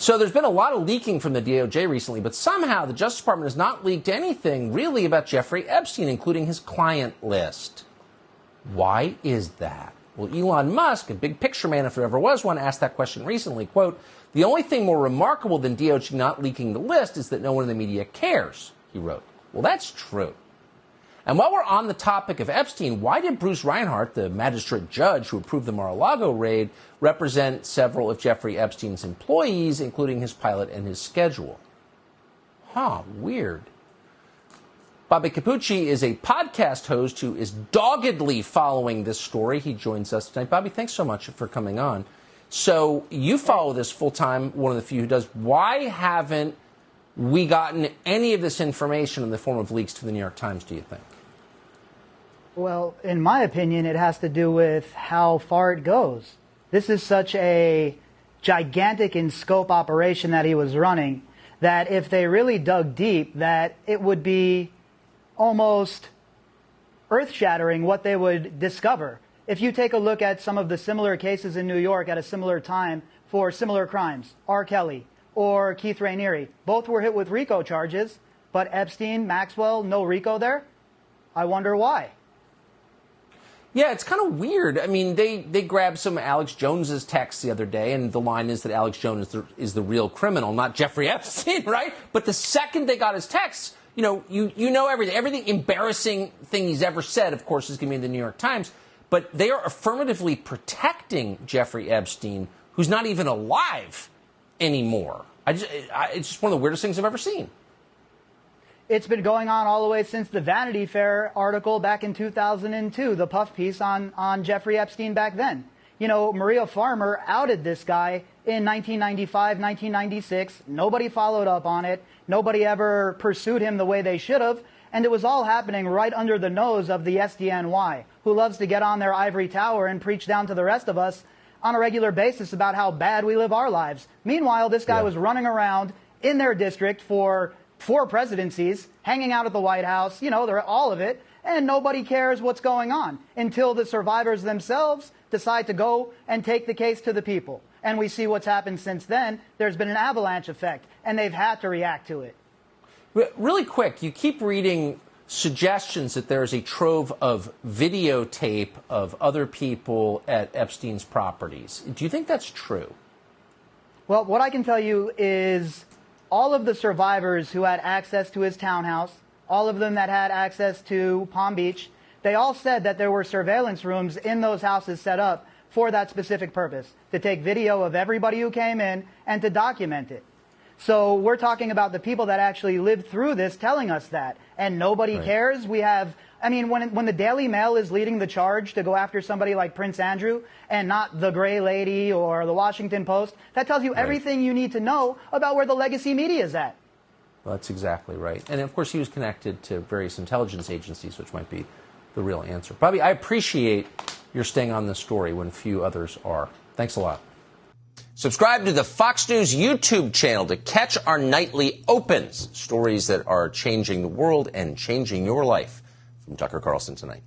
So there's been a lot of leaking from the DOJ recently, but somehow the Justice Department has not leaked anything really about Jeffrey Epstein, including his client list. Why is that? Well, Elon Musk, a big picture man if there ever was one, asked that question recently. Quote, "The only thing more remarkable than DOJ not leaking the list is that no one in the media cares," he wrote. Well, that's true. And while we're on the topic of Epstein, why did Bruce Reinhart, the magistrate judge who approved the Mar-a-Lago raid, represent several of Jeffrey Epstein's employees, including his pilot and his schedule? Weird. Bobby Capucci is a podcast host who is doggedly following this story. He joins us tonight. Bobby, thanks so much for coming on. So you follow this full-time, one of the few who does. Why haven't we gotten any of this information in the form of leaks to the New York Times, do you think? Well, in my opinion, it has to do with how far it goes. This is such a gigantic in scope operation that he was running that if they really dug deep, that it would be almost earth-shattering what they would discover. If you take a look at some of the similar cases in New York at a similar time for similar crimes, R. Kelly or Keith Raniere, both were hit with RICO charges, but Epstein, Maxwell, no RICO there? I wonder why. Yeah, it's kind of weird. I mean, they grabbed some of Alex Jones's texts the other day, and the line is that Alex Jones is the real criminal, not Jeffrey Epstein, right? But the second they got his texts, you know everything. Everything embarrassing thing he's ever said, of course, is going to be in the New York Times. But they are affirmatively protecting Jeffrey Epstein, who's not even alive anymore. It's just one of the weirdest things I've ever seen. It's been going on all the way since the Vanity Fair article back in 2002, the puff piece on Jeffrey Epstein back then. You know, Maria Farmer outed this guy in 1995, 1996. Nobody followed up on it. Nobody ever pursued him the way they should have. And it was all happening right under the nose of the SDNY, who loves to get on their ivory tower and preach down to the rest of us on a regular basis about how bad we live our lives. Meanwhile, this guy was running around in their district for 4 presidencies, hanging out at the White House, they're all of it, and nobody cares what's going on until the survivors themselves decide to go and take the case to the people. And we see what's happened since then. There's been an avalanche effect, and they've had to react to it. Really quick, you keep reading suggestions that there is a trove of videotape of other people at Epstein's properties. Do you think that's true? Well, what I can tell you is all of the survivors who had access to his townhouse, all of them that had access to Palm Beach, they all said that there were surveillance rooms in those houses set up for that specific purpose, to take video of everybody who came in and to document it. So we're talking about the people that actually lived through this telling us that, and nobody cares. We have, when the Daily Mail is leading the charge to go after somebody like Prince Andrew and not the Gray Lady or the Washington Post, that tells you everything you need to know about where the legacy media is at. Well, that's exactly right. And, of course, he was connected to various intelligence agencies, which might be the real answer. Bobby, I appreciate your staying on this story when few others are. Thanks a lot. Subscribe to the Fox News YouTube channel to catch our nightly opens, stories that are changing the world and changing your life. From Tucker Carlson tonight.